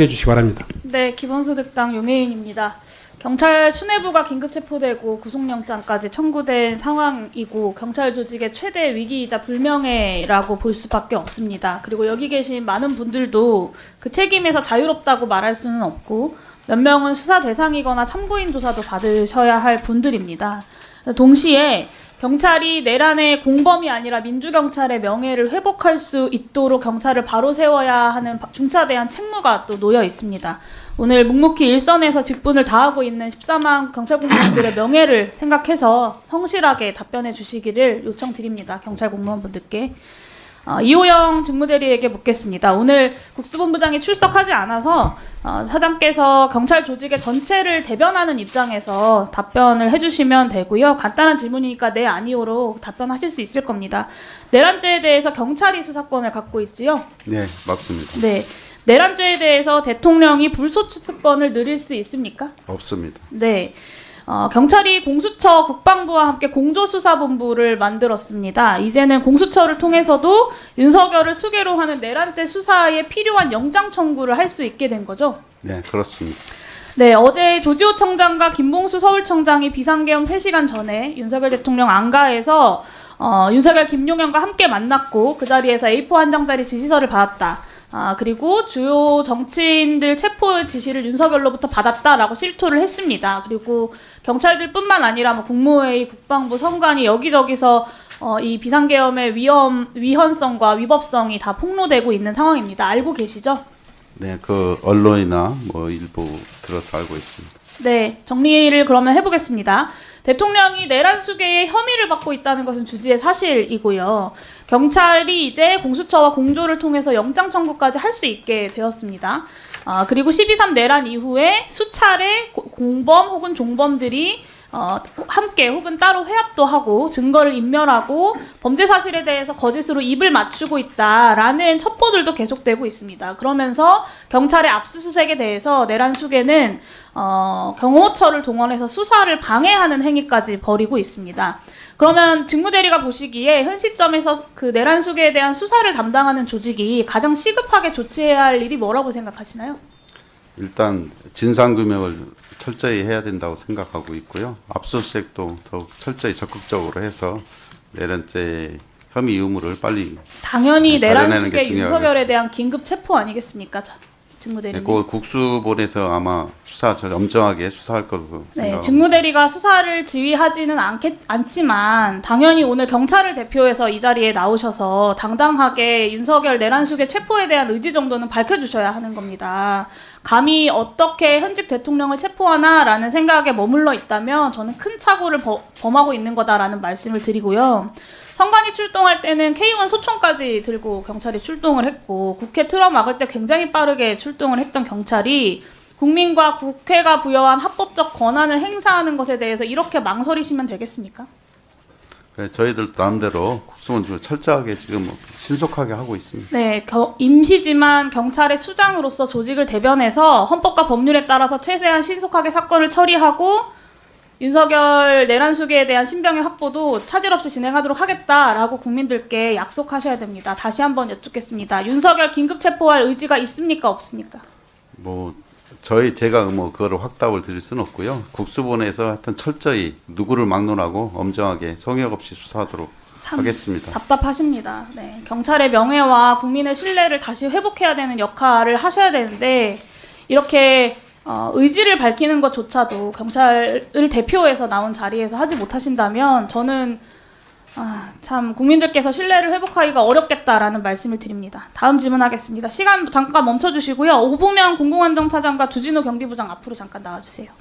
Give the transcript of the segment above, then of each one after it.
시작해 주시기 바랍니다. 네, 기본소득당 용혜인입니다. 경찰 수뇌부가 긴급 체포되고 구속영장까지 청구된 상황이고 경찰 조직의 최대 위기이자 불명예라고 볼 수밖에 없습니다. 그리고 여기 계신 많은 분들도 그 책임에서 자유롭다고 말할 수는 없고 몇 명은 수사 대상이거나 참고인 조사도 받으셔야 할 분들입니다. 동시에 경찰이 내란의 공범이 아니라 민주경찰의 명예를 회복할 수 있도록 경찰을 바로 세워야 하는 중차대한 책무가 또 놓여 있습니다. 오늘 묵묵히 일선에서 직분을 다하고 있는 14만 경찰 공무원들의 명예를 생각해서 성실하게 답변해 주시기를 요청드립니다. 경찰 공무원분들께. 이호영 직무대리에게 묻겠습니다. 오늘 국수본부장이 출석하지 않아서 사장께서 경찰 조직의 전체를 대변하는 입장에서 답변을 해주시면 되고요. 간단한 질문이니까 네 아니오로 답변하실 수 있을 겁니다. 내란죄에 대해서 경찰이 수사권을 갖고 있지요? 네, 맞습니다. 네. 내란죄에 대해서 대통령이 불소추특권을 누릴 수 있습니까? 없습니다. 네. 경찰이 공수처 국방부와 함께 공조수사본부를 만들었습니다. 이제는 공수처를 통해서도 윤석열을 수괴로 하는 내란죄 수사에 필요한 영장 청구를 할 수 있게 된 거죠? 네, 그렇습니다. 네, 어제 조지호 청장과 김봉수 서울청장이 비상계엄 3시간 전에 윤석열 대통령 안가에서 윤석열 김용현과 함께 만났고 그 자리에서 A4 한 장짜리 지시서를 받았다. 그리고 주요 정치인들 체포 지시를 윤석열로부터 받았다라고 실토를 했습니다. 그리고 경찰들뿐만 아니라 뭐 국무회의, 국방부, 선관위 여기저기서 이 비상계엄의 위헌성과 위법성이 다 폭로되고 있는 상황입니다. 알고 계시죠? 네, 그 언론이나 뭐 일부 들어서 알고 있습니다. 네, 정리를 그러면 해보겠습니다. 대통령이 내란 수괴의 혐의를 받고 있다는 것은 주지의 사실이고요. 경찰이 이제 공수처와 공조를 통해서 영장 청구까지 할 수 있게 되었습니다. 그리고 12.3 내란 이후에 수차례 공범 혹은 종범들이 함께 혹은 따로 회합도 하고 증거를 인멸하고 범죄 사실에 대해서 거짓으로 입을 맞추고 있다라는 첩보들도 계속되고 있습니다. 그러면서 경찰의 압수수색에 대해서 내란 수괴는 경호처를 동원해서 수사를 방해하는 행위까지 벌이고 있습니다. 그러면 직무대리가 보시기에 현 시점에서 그 내란 수괴에 대한 수사를 담당하는 조직이 가장 시급하게 조치해야 할 일이 뭐라고 생각하시나요? 일단 진상규명을 철저히 해야 된다고 생각하고 있고요. 압수수색도 더욱 철저히 적극적으로 해서 내란죄 혐의 의무를 빨리 당연히 내란 가려내는 게 수괴 윤석열에 대한 긴급 체포 아니겠습니까? 직무대리님. 그 국수본에서 아마 수사 엄정하게 수사할 거로 네, 생각합니다. 직무대리가 수사를 지휘하지는 않지만 당연히 오늘 경찰을 대표해서 이 자리에 나오셔서 당당하게 윤석열 내란 수괴 체포에 대한 의지 정도는 밝혀주셔야 하는 겁니다. 감히 어떻게 현직 대통령을 체포하나라는 생각에 머물러 있다면 저는 큰 착오를 범하고 있는 거다라는 말씀을 드리고요. 선관위 출동할 때는 K1 소총까지 들고 경찰이 출동을 했고 국회 틀어막을 때 굉장히 빠르게 출동을 했던 경찰이 국민과 국회가 부여한 합법적 권한을 행사하는 것에 대해서 이렇게 망설이시면 되겠습니까? 네, 저희들 나름대로 국수본 철저하게 지금 신속하게 하고 있습니다. 네, 임시지만 경찰의 수장으로서 조직을 대변해서 헌법과 법률에 따라서 최대한 신속하게 사건을 처리하고 윤석열 내란 수괴에 대한 신병의 확보도 차질 없이 진행하도록 하겠다라고 국민들께 약속하셔야 됩니다. 다시 한번 여쭙겠습니다. 윤석열 긴급 체포할 의지가 있습니까, 없습니까? 제가 그거를 확답을 드릴 수는 없고요. 국수본에서 하여튼 철저히 누구를 막론하고 엄정하게 성역 없이 수사하도록 하겠습니다. 답답하십니다. 네, 경찰의 명예와 국민의 신뢰를 다시 회복해야 되는 역할을 하셔야 되는데 이렇게 의지를 밝히는 것조차도 경찰을 대표해서 나온 자리에서 하지 못하신다면 저는 참 국민들께서 신뢰를 회복하기가 어렵겠다라는 말씀을 드립니다. 다음 질문하겠습니다. 시간 잠깐 멈춰주시고요. 오부면 공공안전차장과 주진우 경비부장 앞으로 잠깐 나와주세요.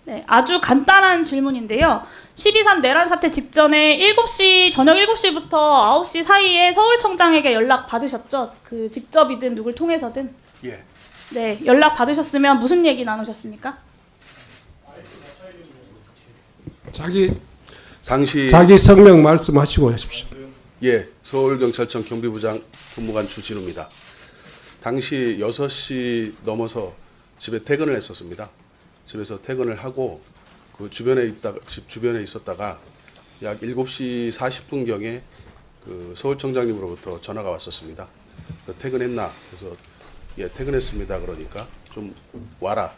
네, 아주 간단한 질문인데요. 12.3 내란 사태 직전에 저녁 7시부터 9시 사이에 서울청장에게 연락 받으셨죠? 그 직접이든 누굴 통해서든. 예. 네, 연락 받으셨으면 무슨 얘기 나누셨습니까? 자기 성명 말씀하시고 하십시오. 예, 서울경찰청 경비부장 근무관 주진우입니다. 당시 6시 넘어서 집에 퇴근을 했었습니다. 집에서 퇴근을 하고 그 집 주변에 있었다가 약 7시 40분경에 그 서울청장님으로부터 전화가 왔었습니다. 퇴근했나? 그래서 예, 퇴근했습니다. 그러니까 좀 와라.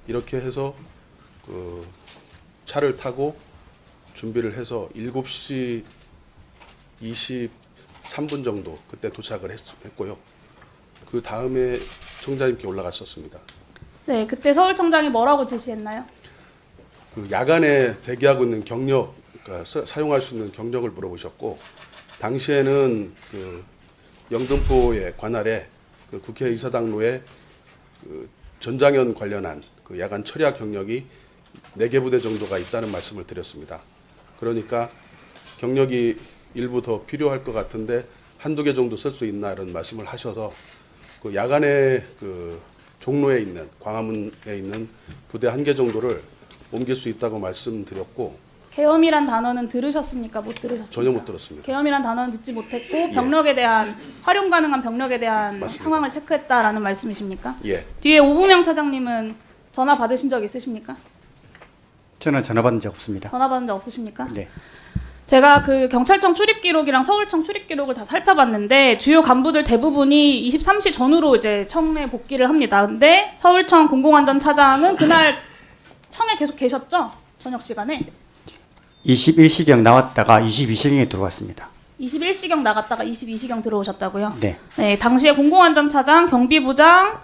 이렇게 해서 그 차를 타고 준비를 해서 7시 23분 정도 그때 도착을 했고요. 그 다음에 청장님께 올라갔었습니다. 네, 그때 서울청장이 뭐라고 지시했나요? 그 야간에 대기하고 있는 경력, 그러니까 사용할 수 있는 경력을 물어보셨고, 당시에는 그 영등포의 관할에 그 국회의사당로에 그 전장현 관련한 그 야간 처리학 경력이 4개 부대 정도가 있다는 말씀을 드렸습니다. 그러니까 경력이 일부 더 필요할 것 같은데 한두 개 정도 쓸 수 있나 이런 말씀을 하셔서 그 야간에 그 종로에 있는 광화문에 있는 부대 1개 정도를 옮길 수 있다고 말씀드렸고 계엄이란 단어는 들으셨습니까? 못 들으셨습니까? 전혀 못 들었습니다. 계엄이란 단어는 듣지 못했고 병력에 대한 활용 가능한 병력에 대한 맞습니다. 상황을 체크했다라는 말씀이십니까? 예, 뒤에 오부명 차장님은 전화 받으신 적 있으십니까? 저는 전화 받은 적 없습니다. 전화 받은 적 없으십니까? 네. 제가 그 경찰청 출입 기록이랑 서울청 출입 기록을 다 살펴봤는데 주요 간부들 대부분이 23시 전후로 이제 청에 복귀를 합니다. 근데 서울청 공공안전차장은 그날 청에 계속 계셨죠? 저녁 시간에 21시경 나왔다가 22시경에 들어왔습니다. 21시경 나갔다가 22시경 들어오셨다고요? 네. 네, 당시에 공공안전차장, 경비부장,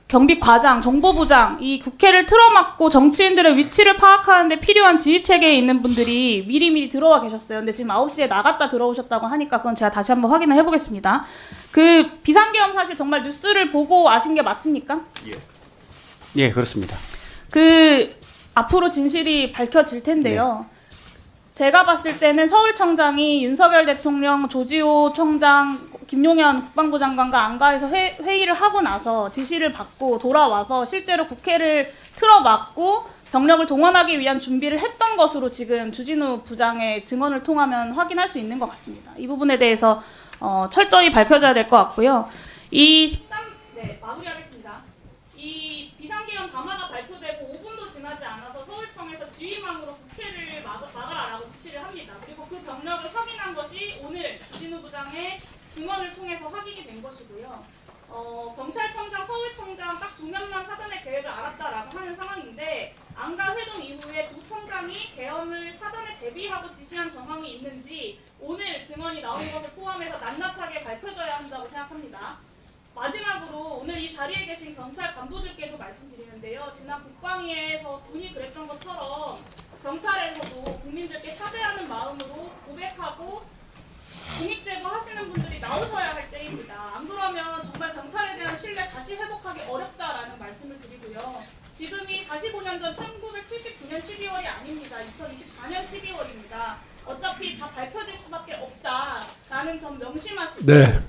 경비과장, 정보부장 이 국회를 틀어막고 정치인들의 위치를 파악하는 데 필요한 지휘체계에 있는 분들이 미리미리 들어와 계셨어요. 근데 지금 9시에 나갔다 들어오셨다고 하니까 그건 제가 다시 한번 확인을 해보겠습니다. 그 비상계엄 사실 정말 뉴스를 보고 아신 게 맞습니까? 예, 그렇습니다. 그 앞으로 진실이 밝혀질 텐데요. 제가 봤을 때는 서울청장이 윤석열 대통령, 조지호 청장, 김용현 국방부 장관과 안가에서 회의를 하고 나서 지시를 받고 돌아와서 실제로 국회를 틀어막고 병력을 동원하기 위한 준비를 했던 것으로 지금 주진우 부장의 증언을 통하면 확인할 수 있는 것 같습니다. 이 부분에 대해서 철저히 밝혀져야 될 것 같고요. 마무리하겠습니다. 이 비상계엄 담화가 발표되고 5분도 지나지 않아서 서울청에서 지휘망으로 국회를 막아라라고 지시를 합니다. 그리고 그 병력을 확인한 것이 오늘 주진우 부장의 증언을 통해서 확인이 된 것이고요. 경찰청장, 서울청장 딱 두 명만 사전에 계획을 알았다라고 하는 상황인데 안가 회동 이후에 두 청장이 계엄을 사전에 대비하고 지시한 정황이 있는지 오늘 증언이 나온 것을 포함해서 낱낱하게 밝혀져야 한다고 생각합니다. 마지막으로 오늘 이 자리에 계신 경찰 간부들께도 말씀드리는데요. 지난 국방위에서 군이 그랬던 것처럼 경찰에서도 국민들께 사죄하는 마음으로 고백하고 공익제보 하시는 분들이 나오셔야 할 때입니다. 안 그러면 정말 경찰에 대한 신뢰 다시 회복하기 어렵다라는 말씀을 드리고요. 지금이 45년 전 1979년 12월이 아닙니다. 2024년 12월입니다. 어차피 다 밝혀질 수밖에 없다라는 점 명심하시고 네.